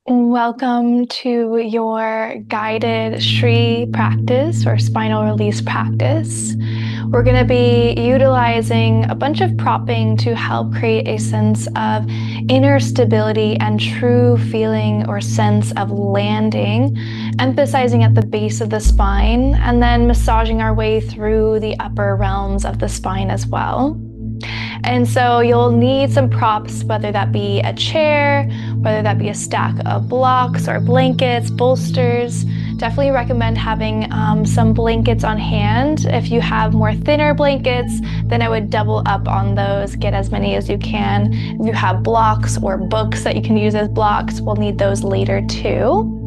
Welcome to your guided Shri practice or spinal release practice. We're going to be utilizing a bunch of propping to help create a sense of inner stability and true feeling or sense of landing, emphasizing at the base of the spine and then massaging our way through the upper realms of the spine as well. And so you'll need some props, whether that be a chair, whether that be a stack of blocks or blankets, bolsters. Definitely recommend having some blankets on hand. If you have more thinner blankets, then I would double up on those, get as many as you can. If you have blocks or books that you can use as blocks, we'll need those later too.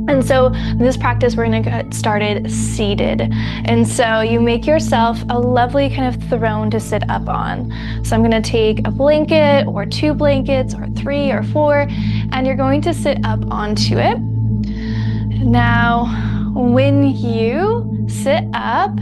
And so in this practice, we're going to get started seated. And so you make yourself a lovely kind of throne to sit up on. So I'm going to take a blanket or 2 blankets or 3 or 4, and you're going to sit up onto it. Now, when you sit up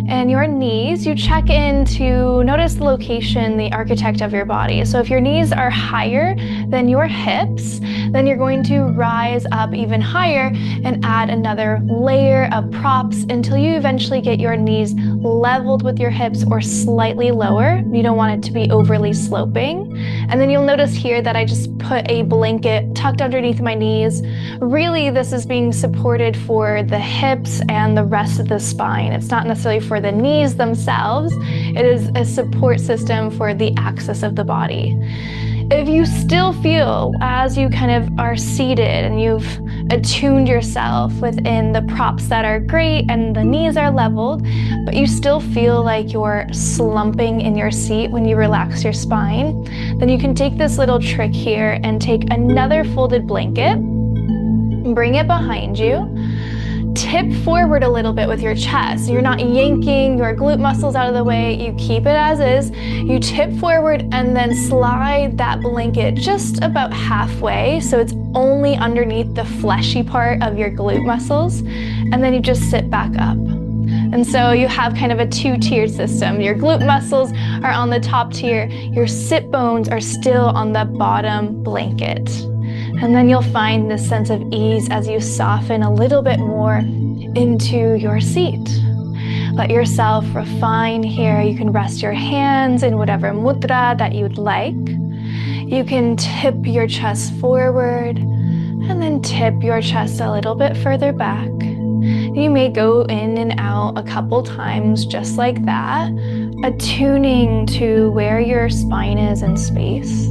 and your knees, you check in to notice the location, the architect of your body. So if your knees are higher than your hips, then you're going to rise up even higher and add another layer of props until you eventually get your knees leveled with your hips or slightly lower. You don't want it to be overly sloping. And then you'll notice here that I just put a blanket tucked underneath my knees. Really, this is being supported for the hips and the rest of the spine. It's not necessarily for the knees themselves. It is a support system for the axis of the body. If you still feel, as you kind of are seated and you've attuned yourself within the props that are great and the knees are leveled, but you still feel like you're slumping in your seat when you relax your spine, then you can take this little trick here and take another folded blanket, bring it behind you, tip forward a little bit with your chest. You're not yanking your glute muscles out of the way. You keep it as is. You tip forward and then slide that blanket just about halfway, so it's only underneath the fleshy part of your glute muscles, and then you just sit back up. And so you have kind of a 2-tiered system. Your glute muscles are on the top tier. Your sit bones are still on the bottom blanket. And then you'll find this sense of ease as you soften a little bit more into your seat. Let yourself refine here. You can rest your hands in whatever mudra that you'd like. You can tip your chest forward and then tip your chest a little bit further back. You may go in and out a couple times just like that, attuning to where your spine is in space.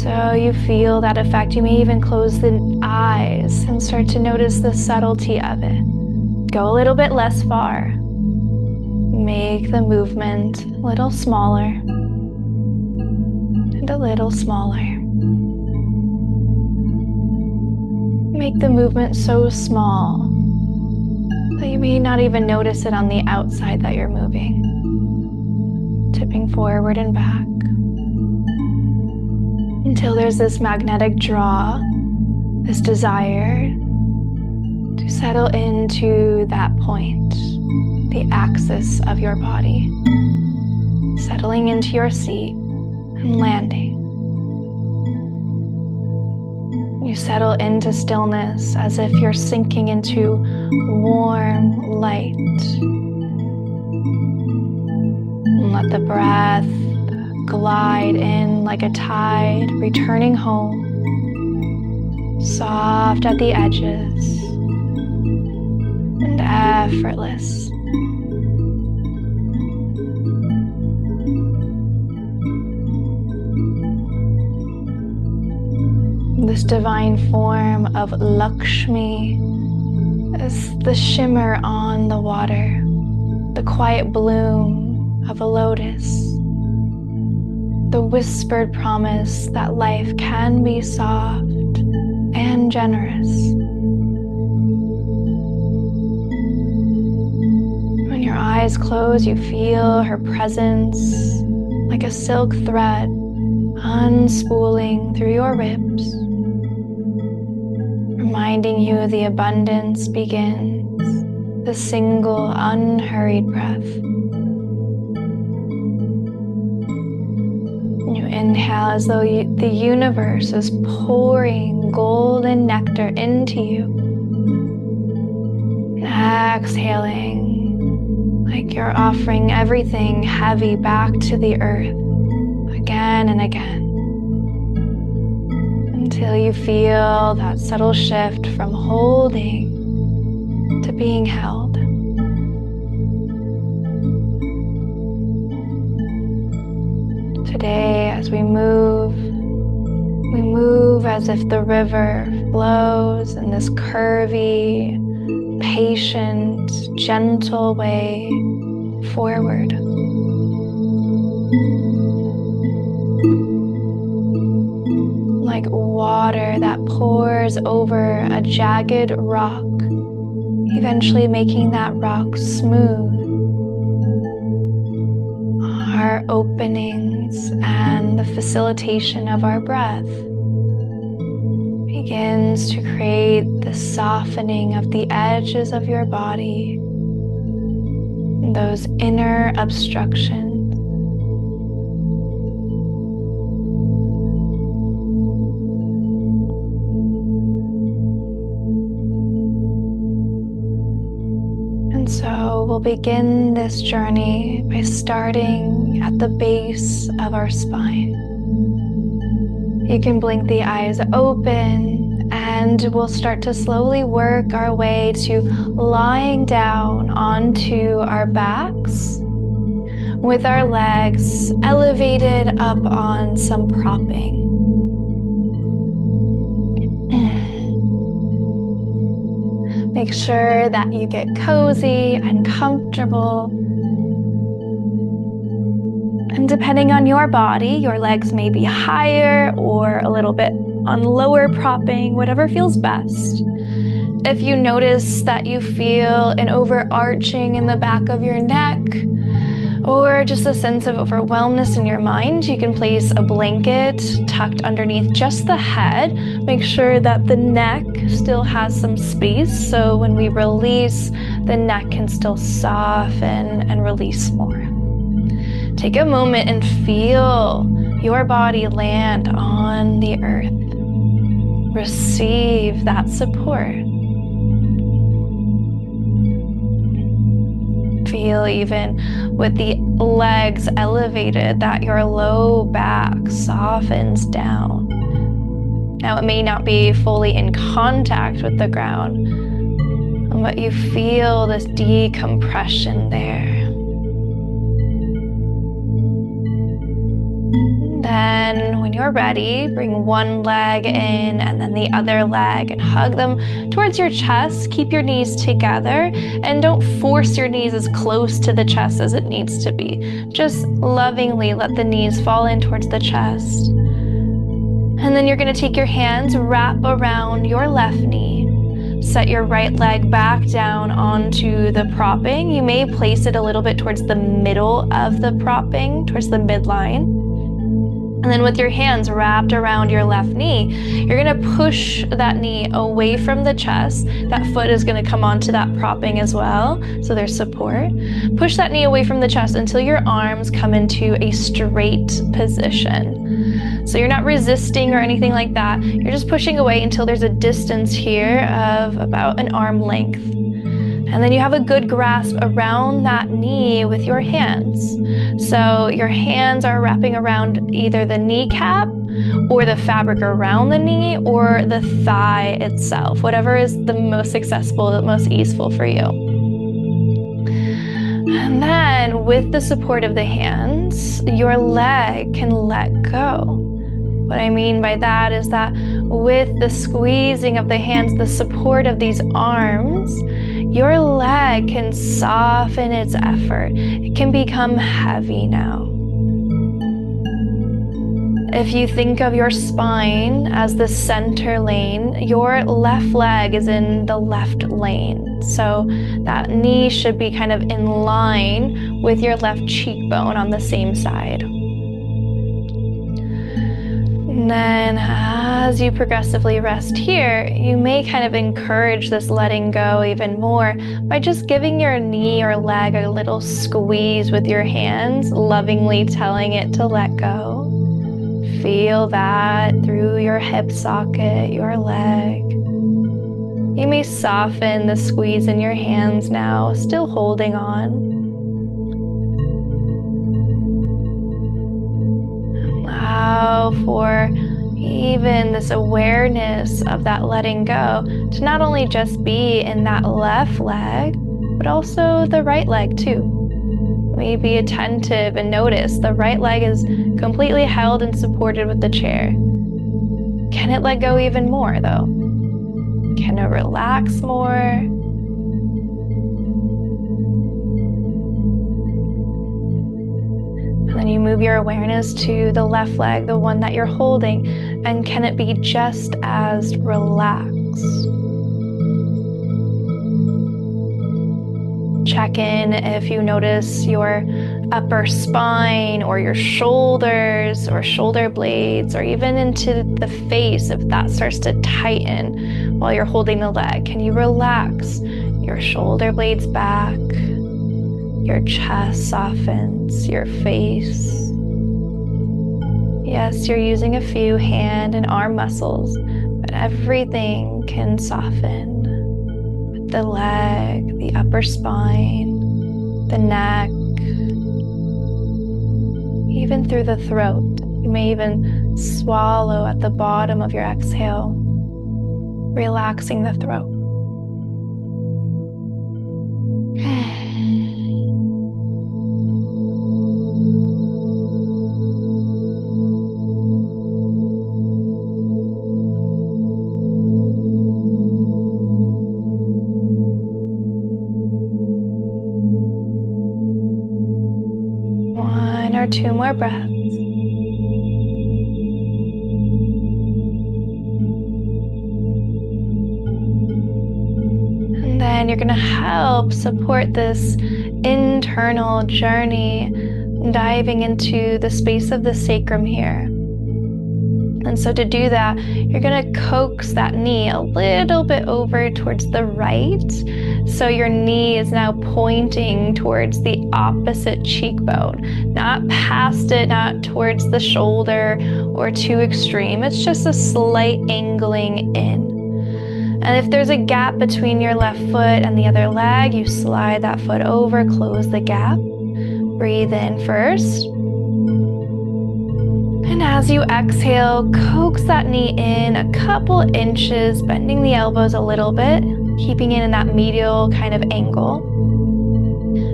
So you feel that effect. You may even close the eyes and start to notice the subtlety of it. Go a little bit less far. Make the movement a little smaller and a little smaller. Make the movement so small that you may not even notice it on the outside that you're moving. Tipping forward and back, until there's this magnetic draw, this desire to settle into that point, the axis of your body, settling into your seat and landing. You settle into stillness as if you're sinking into warm light. And let the breath glide in like a tide, returning home, soft at the edges and effortless. This divine form of Lakshmi is the shimmer on the water, the quiet bloom of a lotus, the whispered promise that life can be soft and generous. When your eyes close, you feel her presence like a silk thread unspooling through your ribs, reminding you the abundance begins, the single unhurried breath. You Inhale as though the universe is pouring golden nectar into you. Exhaling like you're offering everything heavy back to the earth again and again, until you feel that subtle shift from holding to being held. Today, as we move as if the river flows in this curvy, patient, gentle way forward. Like water that pours over a jagged rock, eventually making that rock smooth. Our openings and the facilitation of our breath begins to create the softening of the edges of your body, those inner obstructions. And so we'll begin this journey by starting at the base of our spine. You can blink the eyes open, and we'll start to slowly work our way to lying down onto our backs with our legs elevated up on some propping. Make sure that you get cozy and comfortable. And depending on your body, your legs may be higher or a little bit on lower propping, whatever feels best. If you notice that you feel an overarching in the back of your neck, or just a sense of overwhelmness in your mind, you can place a blanket tucked underneath just the head. Make sure that the neck still has some space, so when we release, the neck can still soften and release more. Take a moment and feel your body land on the earth. Receive that support. Feel even with the legs elevated that your low back softens down. Now it may not be fully in contact with the ground, but you feel this decompression there. Then when you're ready, bring one leg in and then the other leg and hug them towards your chest. Keep your knees together and don't force your knees as close to the chest as it needs to be. Just lovingly let the knees fall in towards the chest. And then you're going to take your hands, wrap around your left knee. Set your right leg back down onto the propping. You may place it a little bit towards the middle of the propping, towards the midline. And then with your hands wrapped around your left knee, you're going to push that knee away from the chest. That foot is going to come onto that propping as well, so there's support. Push that knee away from the chest until your arms come into a straight position. So you're not resisting or anything like that. You're just pushing away until there's a distance here of about an arm length. And then you have a good grasp around that knee with your hands. So your hands are wrapping around either the kneecap or the fabric around the knee or the thigh itself, whatever is the most accessible, the most easeful for you. And then with the support of the hands, your leg can let go. What I mean by that is that with the squeezing of the hands, the support of these arms, your leg can soften its effort. It can become heavy now. If you think of your spine as the center lane, your left leg is in the left lane. So that knee should be kind of in line with your left cheekbone on the same side. And then as you progressively rest here, you may kind of encourage this letting go even more by just giving your knee or leg a little squeeze with your hands, lovingly telling it to let go. Feel that through your hip socket, your leg. You may soften the squeeze in your hands now, still holding on. Allow for even this awareness of that letting go to not only just be in that left leg, but also the right leg too. Maybe be attentive and notice the right leg is completely held and supported with the chair. Can it let go even more though? Can it relax more? And then you move your awareness to the left leg, the one that you're holding, and can it be just as relaxed? Check in if you notice your upper spine or your shoulders or shoulder blades, or even into the face if that starts to tighten while you're holding the leg. Can you relax your shoulder blades back? Your chest softens, your face. Yes, you're using a few hand and arm muscles, but everything can soften. With the leg, the upper spine, the neck, even through the throat. You may even swallow at the bottom of your exhale, relaxing the throat. One or two more breaths. And then you're going to help support this internal journey, diving into the space of the sacrum here. And so to do that, you're going to coax that knee a little bit over towards the right. So your knee is now pointing towards the opposite cheekbone, not past it, not towards the shoulder or too extreme. It's just a slight angling in. And if there's a gap between your left foot and the other leg, you slide that foot over, close the gap. Breathe in first. And as you exhale, coax that knee in a couple inches, bending the elbows a little bit, keeping it in that medial kind of angle.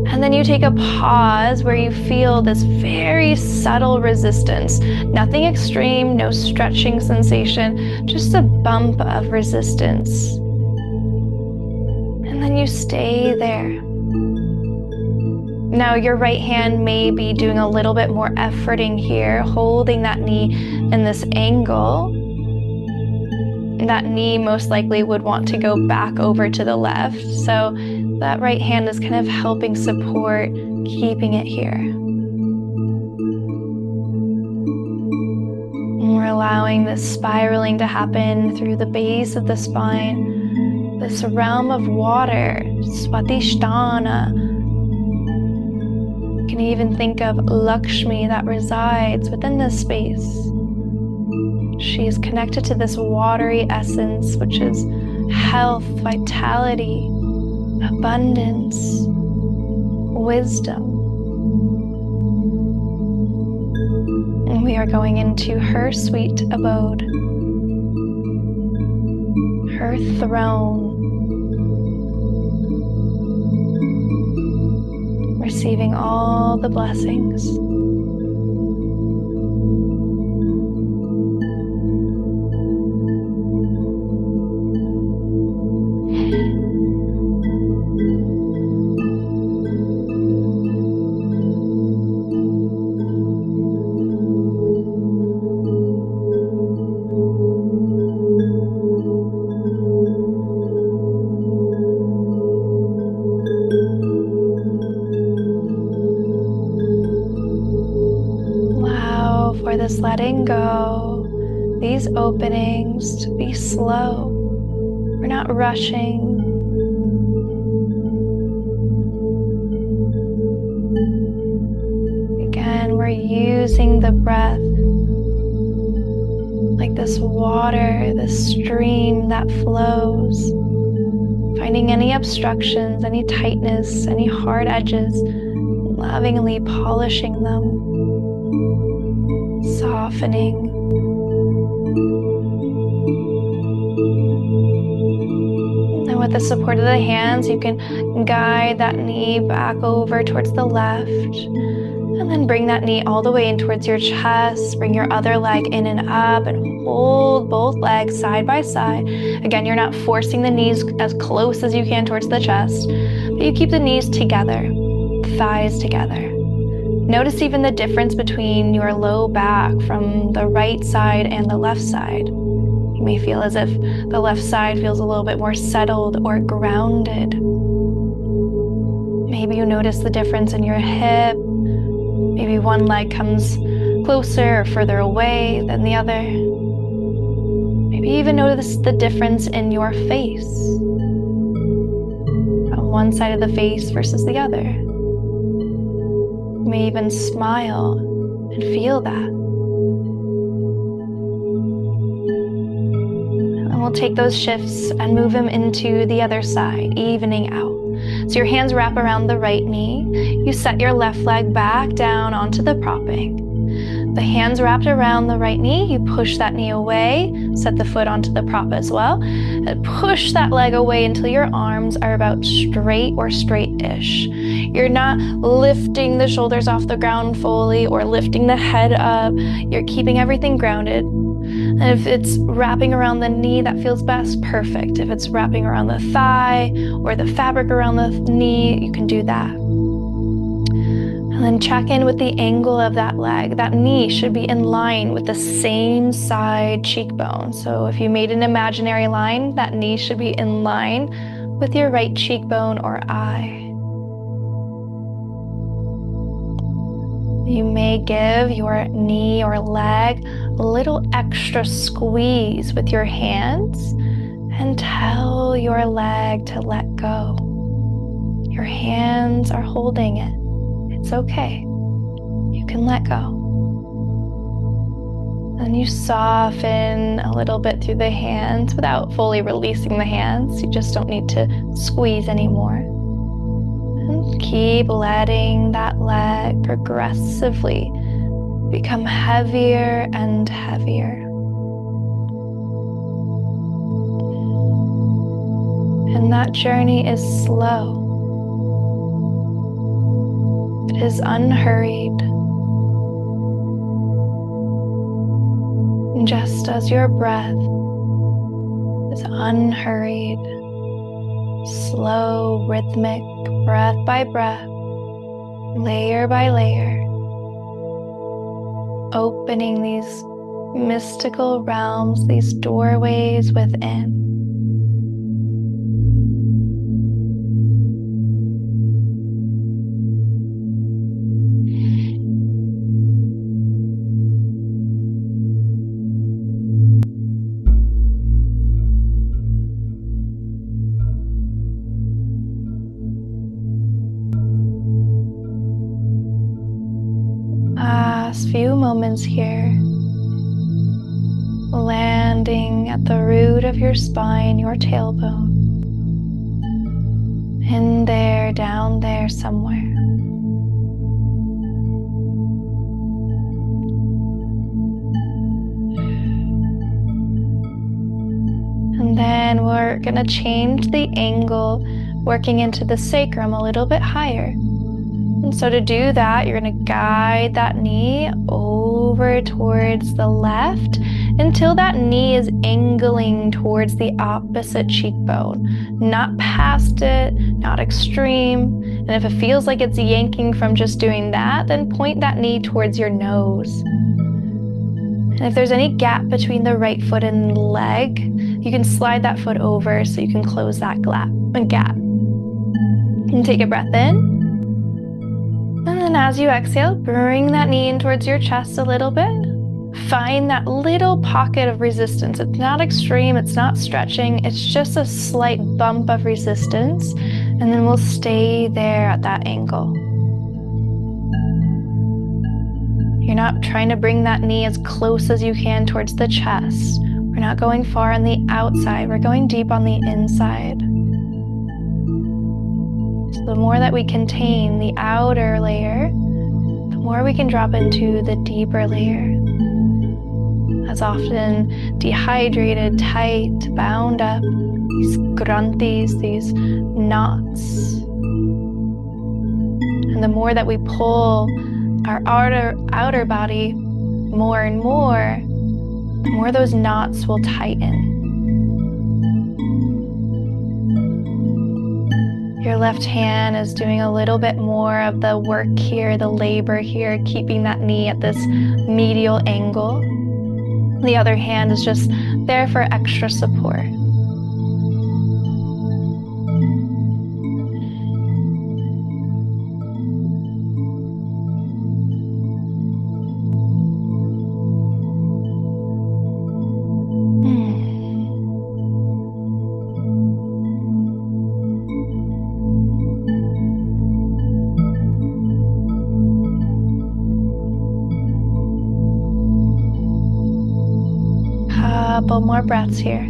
And then you take a pause where you feel this very subtle resistance. Nothing extreme, no stretching sensation, just a bump of resistance. And then you stay there. Now your right hand may be doing a little bit more efforting here, holding that knee in this angle. That knee most likely would want to go back over to the left. So that right hand is kind of helping support, keeping it here. And we're allowing this spiraling to happen through the base of the spine, this realm of water, Swatisthana. You can even think of Lakshmi that resides within this space. She is connected to this watery essence, which is health, vitality, abundance, wisdom. And we are going into her sweet abode, her throne, receiving all the blessings. For this letting go, these openings, to be slow. We're not rushing. Again, we're using the breath like this water, this stream that flows, finding any obstructions, any tightness, any hard edges, lovingly polishing them, softening. And with the support of the hands, you can guide that knee back over towards the left. And then bring that knee all the way in towards your chest. Bring your other leg in and up and hold both legs side by side. Again, you're not forcing the knees as close as you can towards the chest, but you keep the knees together, thighs together. Notice even the difference between your low back from the right side and the left side. You may feel as if the left side feels a little bit more settled or grounded. Maybe you notice the difference in your hip. Maybe one leg comes closer or further away than the other. Maybe even notice the difference in your face, on one side of the face versus the other. You may even smile and feel that. And we'll take those shifts and move them into the other side, evening out. So your hands wrap around the right knee. You set your left leg back down onto the propping. The hands wrapped around the right knee, you push that knee away, set the foot onto the prop as well, and push that leg away until your arms are about straight or straight-ish. You're not lifting the shoulders off the ground fully or lifting the head up. You're keeping everything grounded. And if it's wrapping around the knee, that feels best, perfect. If it's wrapping around the thigh or the fabric around the knee, you can do that. And then check in with the angle of that leg. That knee should be in line with the same side cheekbone. So if you made an imaginary line, that knee should be in line with your right cheekbone or eye. You may give your knee or leg a little extra squeeze with your hands and tell your leg to let go. Your hands are holding it. It's okay. You can let go. And you soften a little bit through the hands without fully releasing the hands. You just don't need to squeeze anymore. And keep letting that leg progressively become heavier and heavier. And that journey is slow. It is unhurried. Just as your breath is unhurried, slow, rhythmic, breath by breath, layer by layer, opening these mystical realms, these doorways within. Last few moments here, landing at the root of your spine, your tailbone, in there, down there somewhere. And then we're gonna change the angle, working into the sacrum a little bit higher. And so to do that, you're going to guide that knee over towards the left until that knee is angling towards the opposite cheekbone. Not past it, not extreme. And if it feels like it's yanking from just doing that, then point that knee towards your nose. And if there's any gap between the right foot and leg, you can slide that foot over so you can close that gap. And take a breath in. And then as you exhale, bring that knee in towards your chest a little bit. Find that little pocket of resistance. It's not extreme, it's not stretching, it's just a slight bump of resistance. And then we'll stay there at that angle. You're not trying to bring that knee as close as you can towards the chest. We're not going far on the outside. We're going deep on the inside. So the more that we contain the outer layer, the more we can drop into the deeper layer. As often dehydrated, tight, bound up, these granthis, these knots. And the more that we pull our outer body more and more, the more those knots will tighten. Your left hand is doing a little bit more of the work here, the labor here, keeping that knee at this medial angle. The other hand is just there for extra support. Couple more breaths here.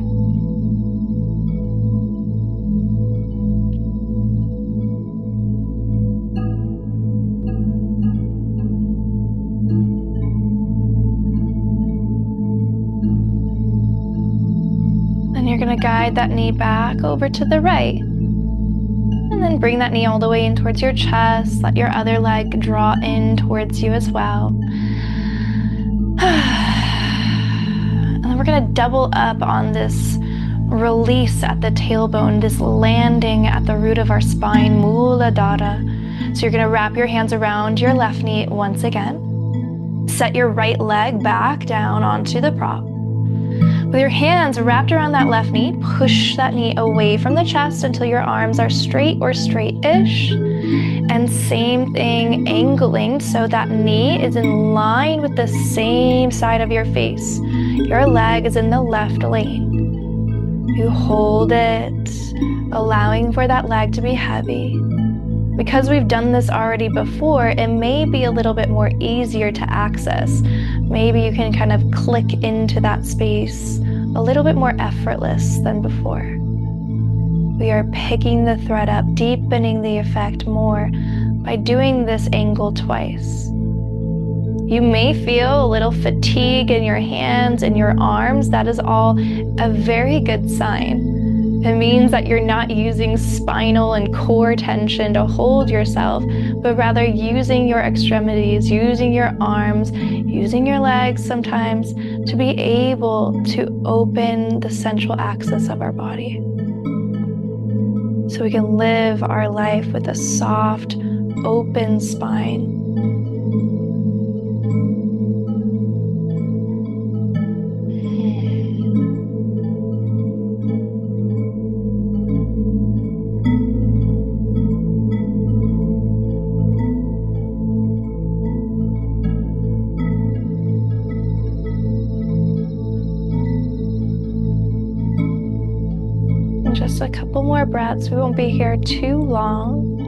Then you're going to guide that knee back over to the right. And then bring that knee all the way in towards your chest. Let your other leg draw in towards you as well. And then we're going to double up on this release at the tailbone, this landing at the root of our spine, Muladhara. So you're going to wrap your hands around your left knee once again. Set your right leg back down onto the prop. With your hands wrapped around that left knee, push that knee away from the chest until your arms are straight or straight-ish. And same thing, angling so that knee is in line with the same side of your face. Your leg is in the left lane. You hold it, allowing for that leg to be heavy. Because we've done this already before, it may be a little bit more easier to access. Maybe you can kind of click into that space a little bit more effortless than before. We are picking the thread up, deepening the effect more by doing this angle twice. You may feel a little fatigue in your hands and your arms. That is all a very good sign. It means that you're not using spinal and core tension to hold yourself, but rather using your extremities, using your arms, using your legs sometimes to be able to open the central axis of our body. So we can live our life with a soft, open spine. Just a couple more breaths. We won't be here too long.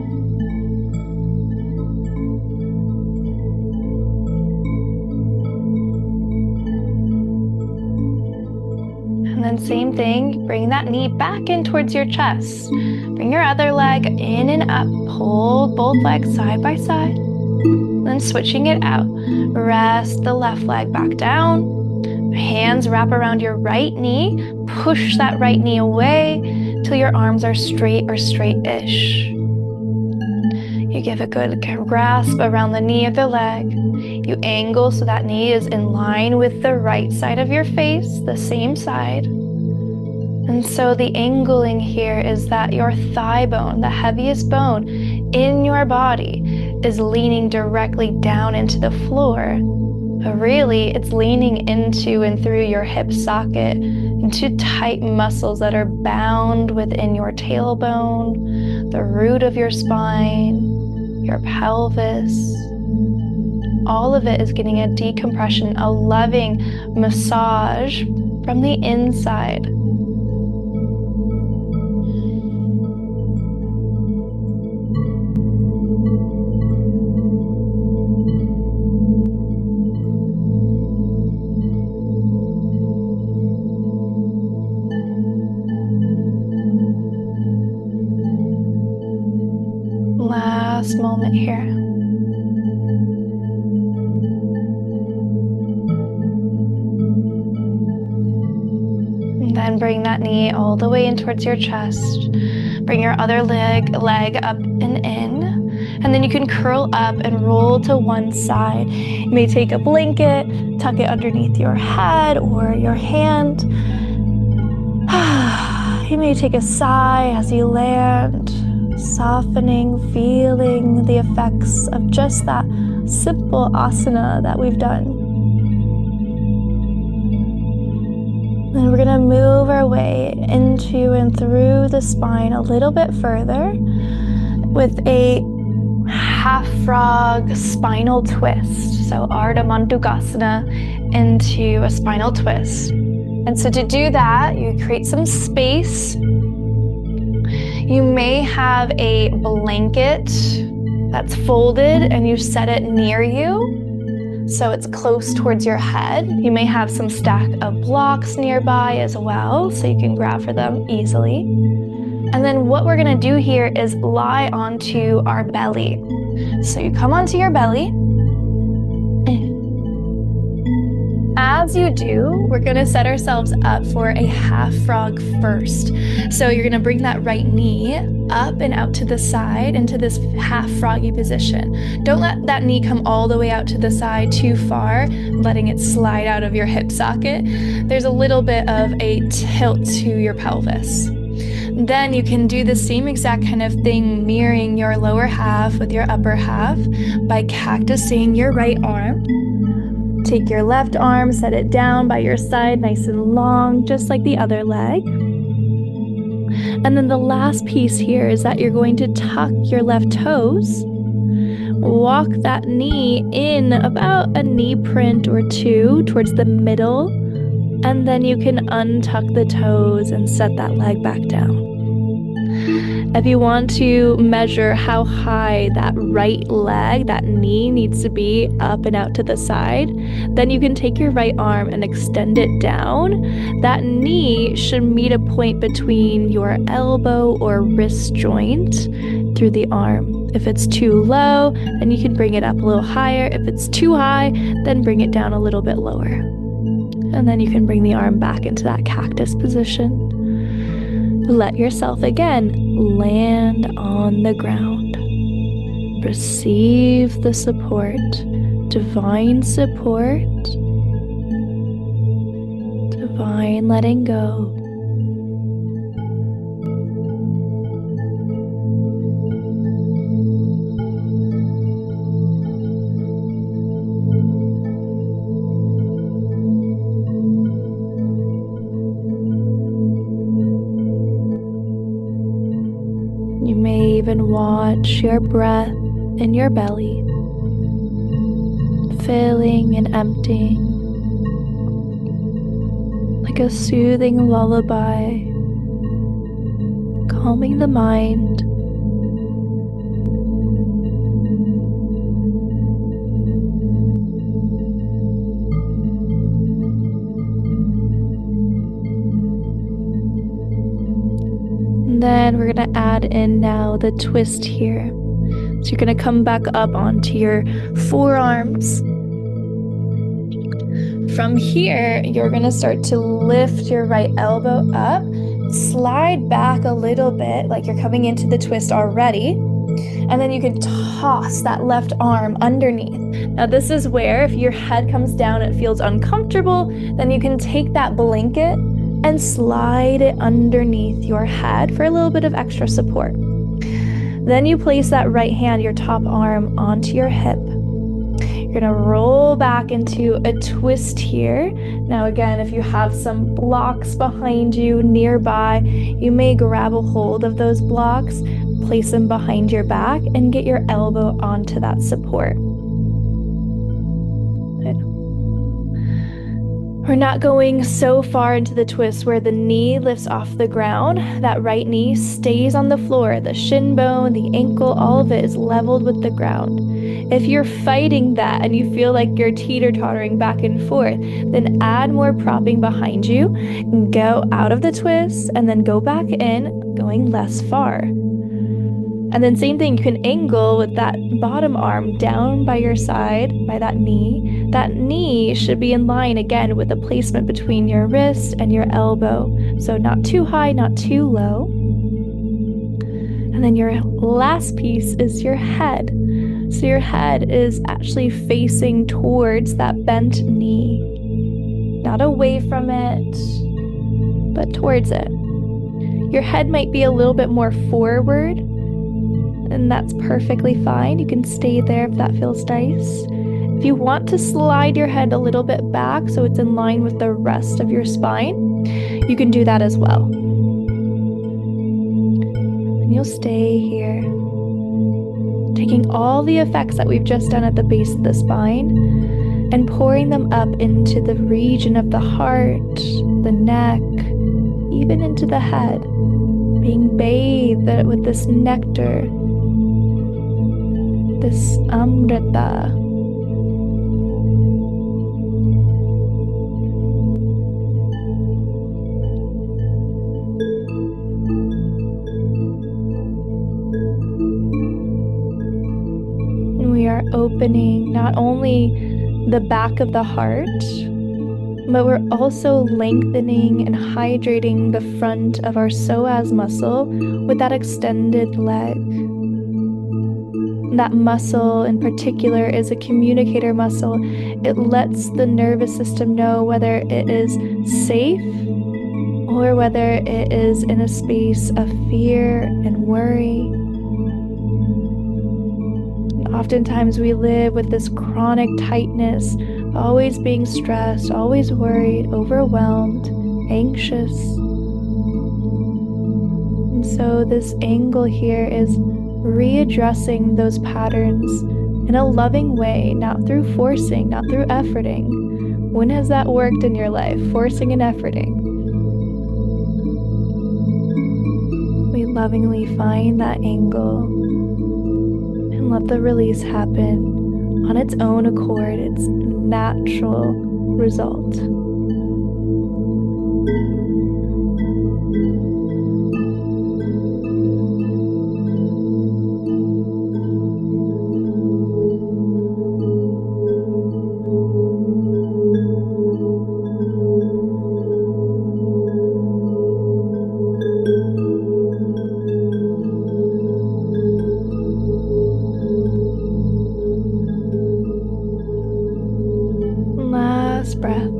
And then same thing, bring that knee back in towards your chest. Bring your other leg in and up. Pull both legs side by side. Then switching it out. Rest the left leg back down. Hands wrap around your right knee. Push that right knee away till your arms are straight or straight-ish. You give a good grasp around the knee of the leg. You angle so that knee is in line with the right side of your face, the same side. And so the angling here is that your thigh bone, the heaviest bone in your body, is leaning directly down into the floor. But really, it's leaning into and through your hip socket, into tight muscles that are bound within your tailbone, the root of your spine, your pelvis. All of it is getting a decompression, a loving massage from the inside. last moment here. And then bring that knee all the way in towards your chest. Bring your other leg up and in. And then you can curl up and roll to one side. You may take a blanket, tuck it underneath your head or your hand. You may take a sigh as you land, softening, feeling the effects of just that simple asana that we've done. Then we're gonna move our way into and through the spine a little bit further with a half frog spinal twist. So Ardha Mandugasana into a spinal twist. And so to do that, you create some space. You may have a blanket that's folded and you set it near you, so it's close towards your head. You may have some stack of blocks nearby as well, so you can grab for them easily. And then what we're gonna do here is lie onto our belly. So you come onto your belly. As you do, we're gonna set ourselves up for a half frog first. So you're gonna bring that right knee up and out to the side into this half froggy position. Don't let that knee come all the way out to the side too far, letting it slide out of your hip socket. There's a little bit of a tilt to your pelvis. Then you can do the same exact kind of thing, mirroring your lower half with your upper half by cactusing your right arm. Take your left arm, set it down by your side, nice and long, just like the other leg. And then the last piece here is that you're going to tuck your left toes, walk that knee in about a knee print or two towards the middle, and then you can untuck the toes and set that leg back down. If you want to measure how high that right leg, that knee needs to be up and out to the side, then you can take your right arm and extend it down. That knee should meet a point between your elbow or wrist joint through the arm. If it's too low, then you can bring it up a little higher. If it's too high, then bring it down a little bit lower. And then you can bring the arm back into that cactus position. Let yourself again land on the ground. Receive the support, divine support, divine letting go. You may even watch your breath in your belly, filling and emptying, like a soothing lullaby, calming the mind. Then we're going to add in now the twist here. So you're going to come back up onto your forearms. From here, you're going to start to lift your right elbow up, slide back a little bit like you're coming into the twist already, and then you can toss that left arm underneath. Now this is where if your head comes down, it feels uncomfortable, then you can take that blanket and slide it underneath your head for a little bit of extra support. Then you place that right hand, your top arm, onto your hip. You're gonna roll back into a twist here. Now again, if you have some blocks behind you nearby, you may grab a hold of those blocks, place them behind your back, and get your elbow onto that support. We're not going so far into the twist where the knee lifts off the ground. That right knee stays on the floor. The shin bone, the ankle, all of it is leveled with the ground. If you're fighting that and you feel like you're teeter-tottering back and forth, then add more propping behind you. Go out of the twist and then go back in, going less far. And then same thing, you can angle with that bottom arm down by your side, by that knee. That knee should be in line again with the placement between your wrist and your elbow. So not too high, not too low. And then your last piece is your head. So your head is actually facing towards that bent knee. Not away from it, but towards it. Your head might be a little bit more forward, and that's perfectly fine. You can stay there if that feels nice. If you want to slide your head a little bit back so it's in line with the rest of your spine, you can do that as well. And you'll stay here, taking all the effects that we've just done at the base of the spine and pouring them up into the region of the heart, the neck, even into the head, being bathed with this nectar, this amrita. And we are opening not only the back of the heart, but we're also lengthening and hydrating the front of our psoas muscle with that extended leg. That muscle in particular is a communicator muscle. It lets the nervous system know whether it is safe or whether it is in a space of fear and worry. Oftentimes we live with this chronic tightness, always being stressed, always worried, overwhelmed, anxious. And so this angle here is readdressing those patterns in a loving way, not through forcing, not through efforting. When has that worked in your life? Forcing and efforting. We lovingly find that angle and let the release happen on its own accord, its natural result. Last breath.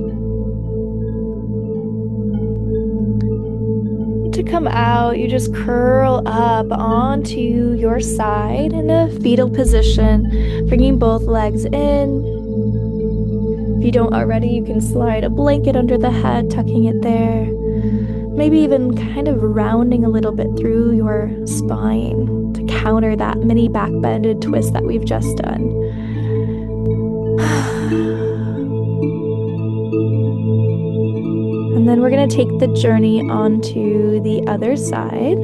To come out, you just curl up onto your side in a fetal position, bringing both legs in. If you don't already, you can slide a blanket under the head, tucking it there. Maybe even kind of rounding a little bit through your spine to counter that mini back bended twist that we've just done. And then we're going to take the journey onto the other side.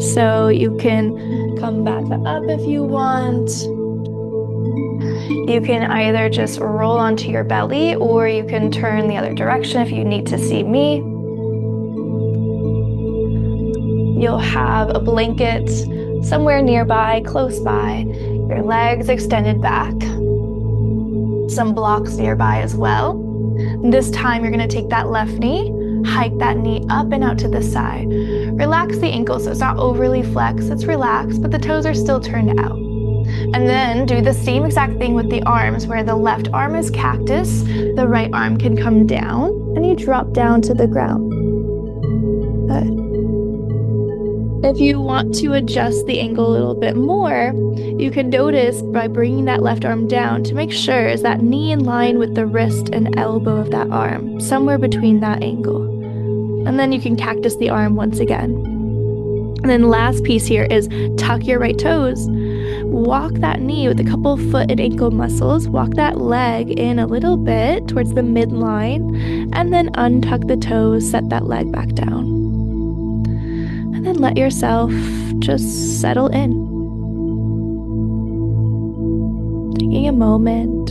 So you can come back up if you want. You can either just roll onto your belly, or you can turn the other direction if you need to see me. You'll have a blanket somewhere nearby, close by, your legs extended back, some blocks nearby as well. This time you're going to take that left knee, hike that knee up and out to the side. Relax the ankle so it's not overly flexed, it's relaxed, but the toes are still turned out. And then do the same exact thing with the arms, where the left arm is cactus, the right arm can come down, and you drop down to the ground. Good. If you want to adjust the angle a little bit more, you can notice by bringing that left arm down to make sure is that knee in line with the wrist and elbow of that arm, somewhere between that angle. And then you can cactus the arm once again. And then last piece here is tuck your right toes. Walk that knee with a couple foot and ankle muscles. Walk that leg in a little bit towards the midline, and then untuck the toes, set that leg back down. And then let yourself just settle in. Taking a moment,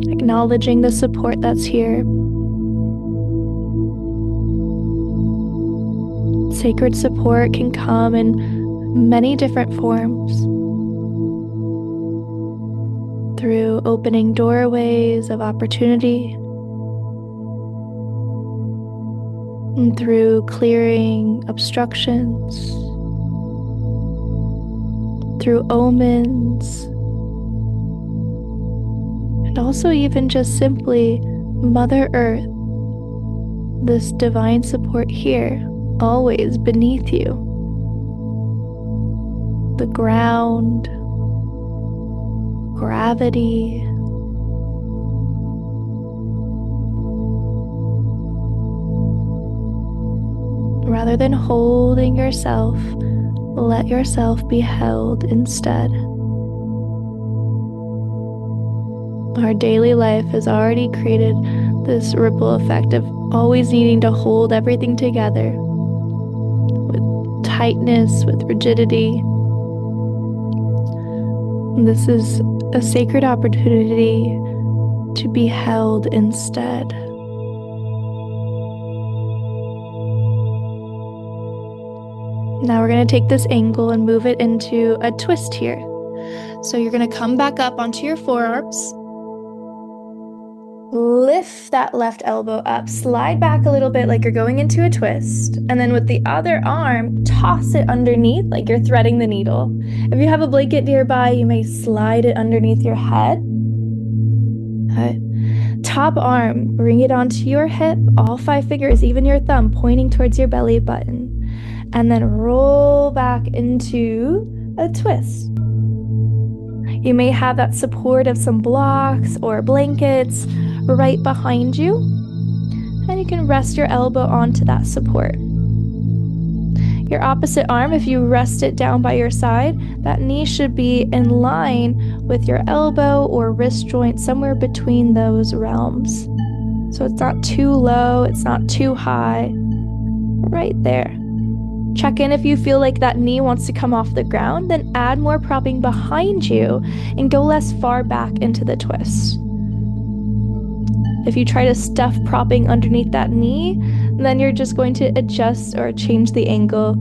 acknowledging the support that's here. Sacred support can come in many different forms. Through opening doorways of opportunity, and through clearing obstructions, through omens, and also even just simply Mother Earth, this divine support here, always beneath you. The ground, gravity, rather than holding yourself, let yourself be held instead. Our daily life has already created this ripple effect of always needing to hold everything together with tightness, with rigidity. This is a sacred opportunity to be held instead. Now we're going to take this angle and move it into a twist here. So you're going to come back up onto your forearms. Lift that left elbow up, slide back a little bit like you're going into a twist, and then with the other arm, toss it underneath like you're threading the needle. If you have a blanket nearby, you may slide it underneath your head. Top arm, bring it onto your hip, all 5 fingers, even your thumb pointing towards your belly button, and then roll back into a twist. You may have that support of some blocks or blankets right behind you, and you can rest your elbow onto that support. Your opposite arm, if you rest it down by your side, that knee should be in line with your elbow or wrist joint, somewhere between those realms. So it's not too low, it's not too high, right there. Check in if you feel like that knee wants to come off the ground, then add more propping behind you and go less far back into the twist. If you try to stuff propping underneath that knee, then you're just going to adjust or change the angle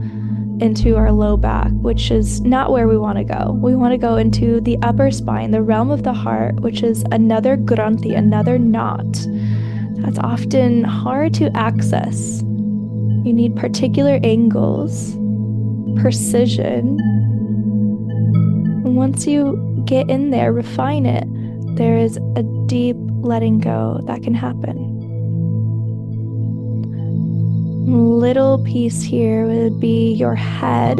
into our low back, which is not where we want to go. We want to go into the upper spine, the realm of the heart, which is another granthi, another knot. That's often hard to access. You need particular angles, precision. And once you get in there, refine it, there is a deep letting go that can happen. Little piece here would be your head.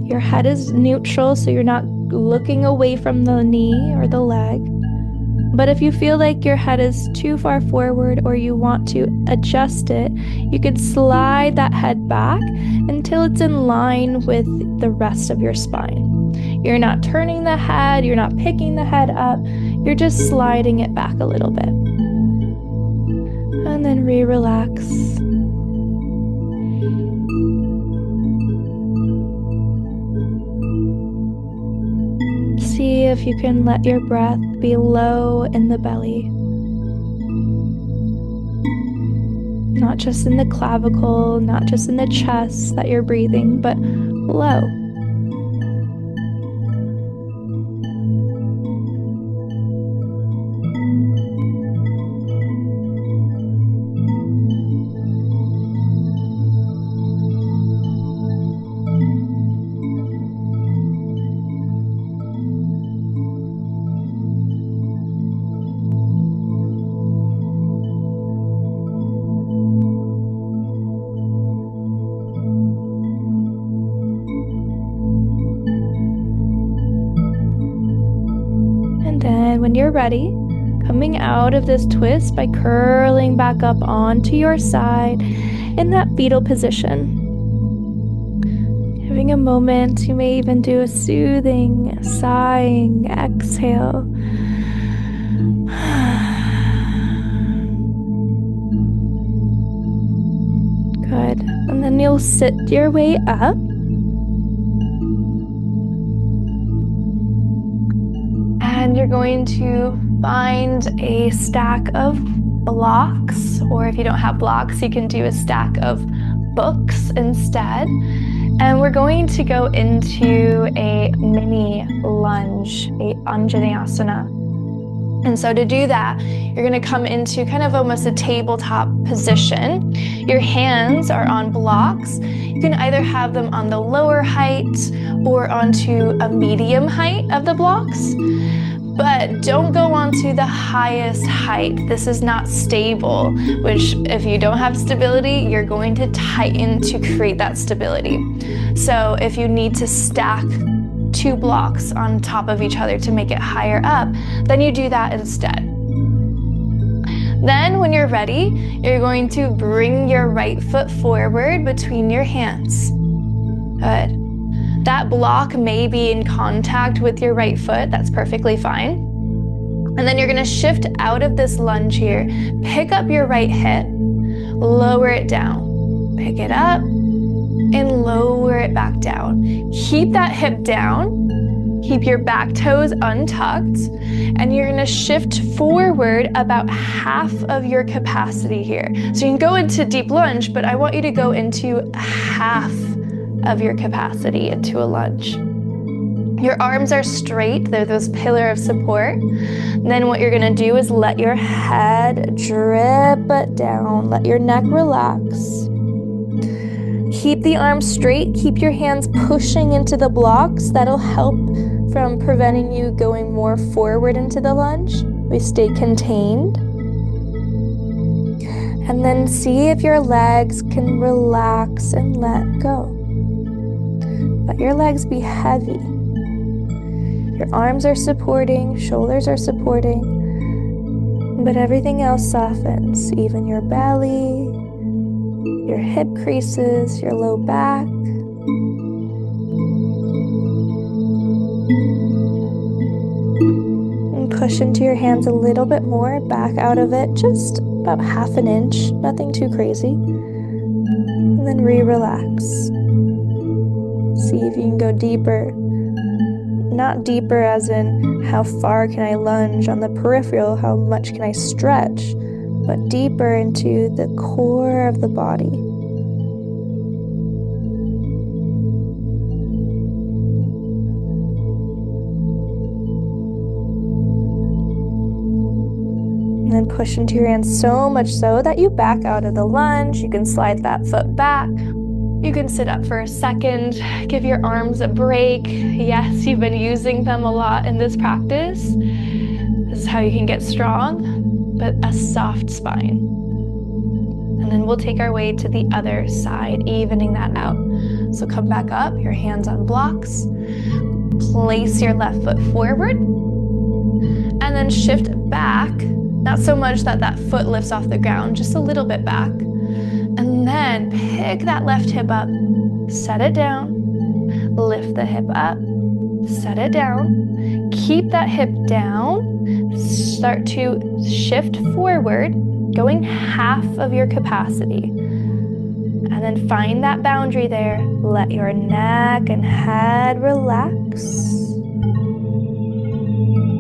Your head is neutral, so you're not looking away from the knee or the leg. But if you feel like your head is too far forward or you want to adjust it, you could slide that head back until it's in line with the rest of your spine. You're not turning the head, you're not picking the head up, you're just sliding it back a little bit. And then relax. See if you can let your breath be low in the belly. Not just in the clavicle, not just in the chest that you're breathing, but low. And when you're ready, coming out of this twist by curling back up onto your side in that fetal position. Having a moment, you may even do a soothing, sighing exhale. Good. And then you'll sit your way up. And you're going to find a stack of blocks, or if you don't have blocks, you can do a stack of books instead. And we're going to go into a mini lunge, a Anjaneyasana. And so to do that, you're going to come into kind of almost a tabletop position. Your hands are on blocks. You can either have them on the lower height or onto a medium height of the blocks. But don't go onto the highest height. This is not stable, which if you don't have stability, you're going to tighten to create that stability. So if you need to stack 2 blocks on top of each other to make it higher up, then you do that instead. Then when you're ready, you're going to bring your right foot forward between your hands. Good. That block may be in contact with your right foot. That's perfectly fine. And then you're going to shift out of this lunge here. Pick up your right hip, lower it down. Pick it up and lower it back down. Keep that hip down. Keep your back toes untucked. And you're going to shift forward about half of your capacity here. So you can go into deep lunge, but I want you to go into half of your capacity into a lunge. Your arms are straight. They're those pillar of support. And then what you're going to do is let your head drip down. Let your neck relax. Keep the arms straight. Keep your hands pushing into the blocks. That'll help from preventing you going more forward into the lunge. We stay contained. And then see if your legs can relax and let go. Let your legs be heavy. Your arms are supporting, shoulders are supporting, but everything else softens, even your belly, your hip creases, your low back. And push into your hands a little bit more, back out of it, just about 1/2 inch, nothing too crazy. And then re-relax. See if you can go deeper. Not deeper as in how far can I lunge on the peripheral, how much can I stretch, but deeper into the core of the body. And then push into your hands so much so that you back out of the lunge. You can slide that foot back. You can sit up for a second, give your arms a break. Yes, you've been using them a lot in this practice. This is how you can get strong, but a soft spine. And then we'll take our way to the other side, evening that out. So come back up, your hands on blocks. Place your left foot forward. And then shift back, not so much that that foot lifts off the ground, just a little bit back. And then pick that left hip up, set it down, lift the hip up, set it down, keep that hip down, start to shift forward, going half of your capacity. And then find that boundary there. Let your neck and head relax.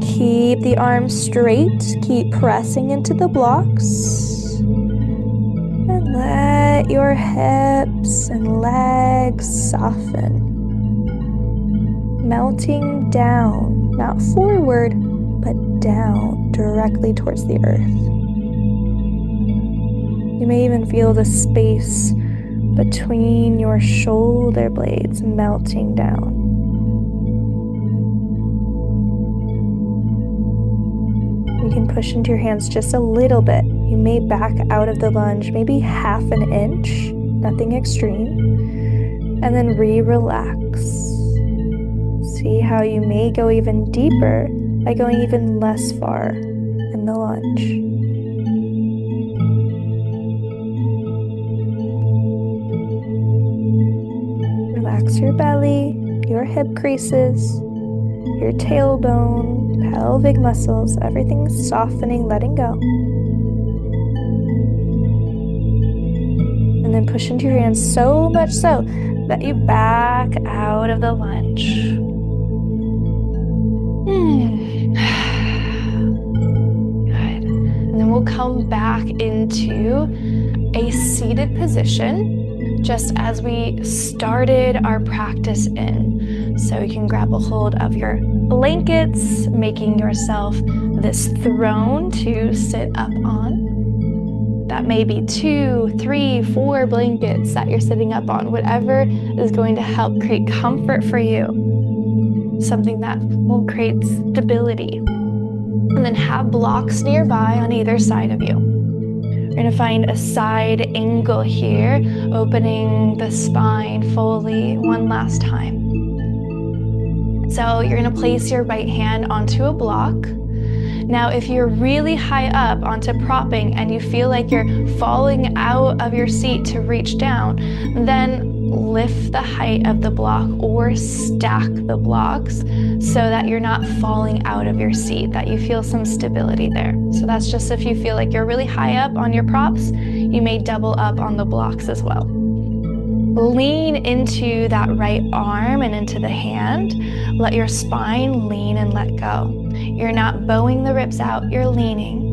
Keep the arms straight, keep pressing into the blocks. And let your hips and legs soften. Melting down, not forward, but down directly towards the earth. You may even feel the space between your shoulder blades melting down. You can push into your hands just a little bit. You may back out of the lunge, maybe 1/2 inch, nothing extreme, and then re-relax. See how you may go even deeper by going even less far in the lunge. Relax your belly, your hip creases, your tailbone, pelvic muscles, everything's softening, letting go. And then push into your hands so much so that you back out of the lunge. Good. And then we'll come back into a seated position. just as we started our practice in. So you can grab a hold of your blankets, making yourself this throne to sit up on. That may be 2, 3, 4 blankets that you're sitting up on, whatever is going to help create comfort for you, something that will create stability. And then have blocks nearby on either side of you. We're going to find a side angle here, opening the spine fully one last time. So you're going to place your right hand onto a block. Now, if you're really high up onto propping and you feel like you're falling out of your seat to reach down, then lift the height of the block or stack the blocks so that you're not falling out of your seat, that you feel some stability there. So that's just if you feel like you're really high up on your props, you may double up on the blocks as well. Lean into that right arm and into the hand. Let your spine lean and let go. You're not bowing the ribs out, you're leaning.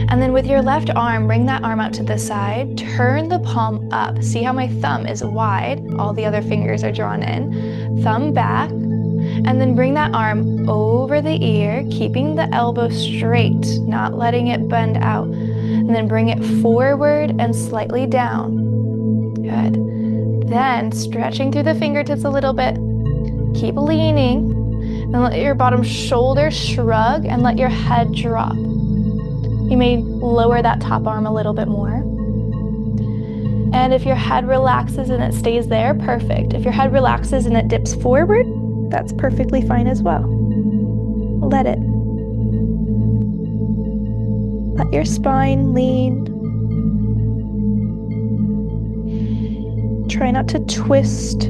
And then with your left arm, bring that arm out to the side, turn the palm up. See how my thumb is wide, all the other fingers are drawn in. Thumb back, and then bring that arm over the ear, keeping the elbow straight, not letting it bend out. And then bring it forward and slightly down. Good. Then stretching through the fingertips a little bit. Keep leaning. And let your bottom shoulder shrug and let your head drop. You may lower that top arm a little bit more. And if your head relaxes and it stays there, perfect. If your head relaxes and it dips forward, that's perfectly fine as well. Let it. Let your spine lean. Try not to twist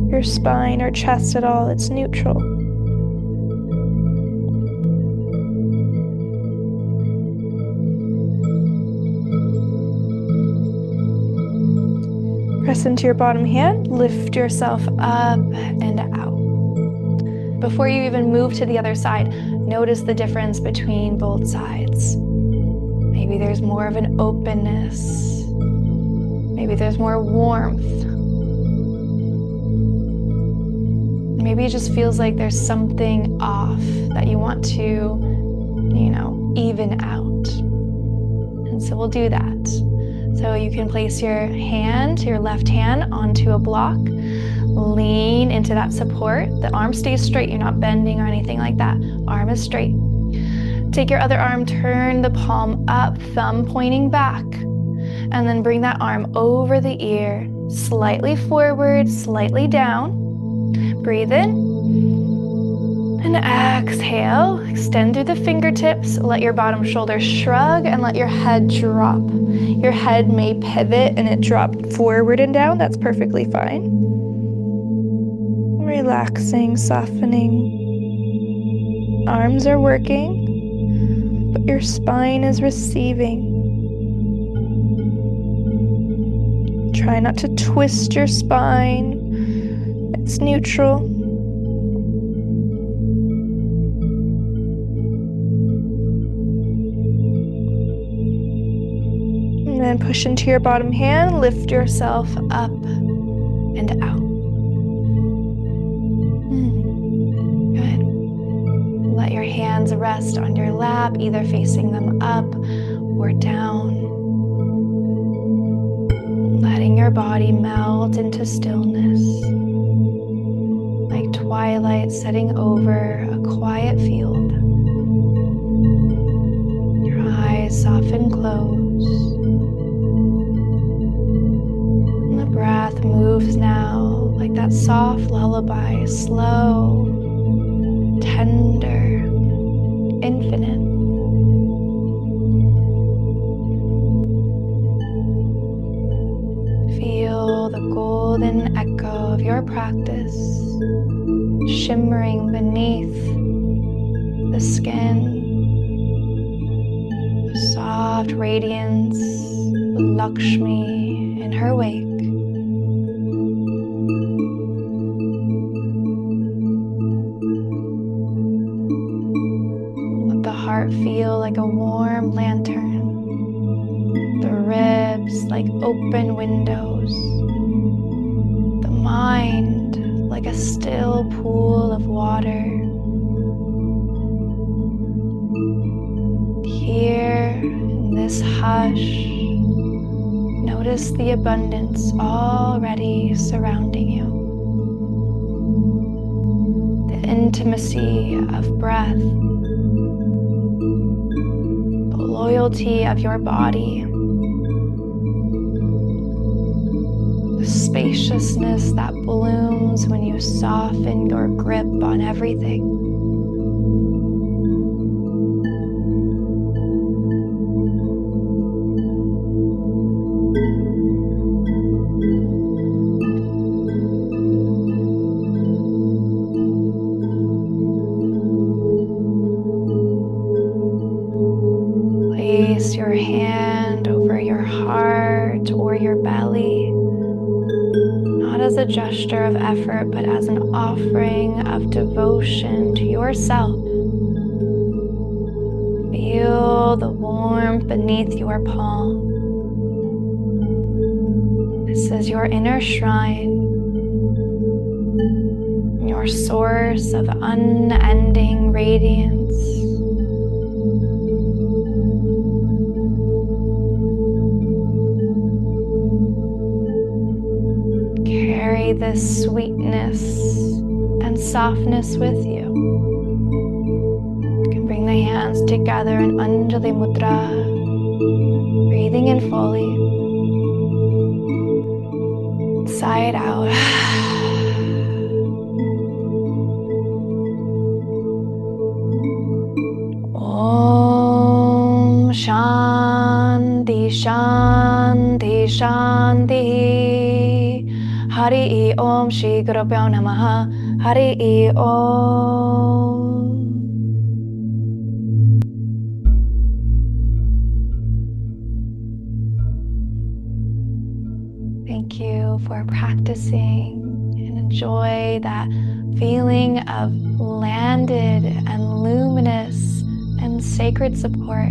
your spine or chest at all. It's neutral. Press into your bottom hand, lift yourself up and out. Before you even move to the other side, notice the difference between both sides. Maybe there's more of an openness. Maybe there's more warmth. Maybe it just feels like there's something off that you want to, even out. And so we'll do that. So you can place your left hand onto a block, lean into that support. The arm stays straight, you're not bending or anything like that. Arm is straight. Take your other arm, turn the palm up, thumb pointing back, and then bring that arm over the ear, slightly forward, slightly down. Breathe in. And exhale, extend through the fingertips, let your bottom shoulder shrug and let your head drop. Your head may pivot and it dropped forward and down, that's perfectly fine. Relaxing, softening. Arms are working, but your spine is receiving. Try not to twist your spine, it's neutral. And then push into your bottom hand, lift yourself up and out. Good. Let your hands rest on your lap, either facing them up or down. Letting your body melt into stillness, like twilight setting over a quiet field. Your eyes soft and close. Breath moves now like that soft lullaby, slow, tender, infinite. Feel the golden echo of your practice shimmering beneath the skin, the soft radiance of Lakshmi in her wake. Feel like a warm lantern, the ribs like like open windows, the mind like a still pool of water. Here in this hush, notice the abundance already surrounding you. The intimacy of breath, the loyalty of your body, the spaciousness that blooms when you soften your grip on everything. Place your hand over your heart or your belly, not as a gesture of effort, but as an offering of devotion to yourself. Feel the warmth beneath your palm. This is your inner shrine, your source of unending radiance. Carry this sweetness and softness with you. You can bring the hands together in Anjali Mudra, breathing in fully. Sigh it out. Om Shanti Shanti Shanti. Hari Om Shri Guru Pyo Namaha. Hari Om. Thank you for practicing, and enjoy that feeling of landed and luminous and sacred support.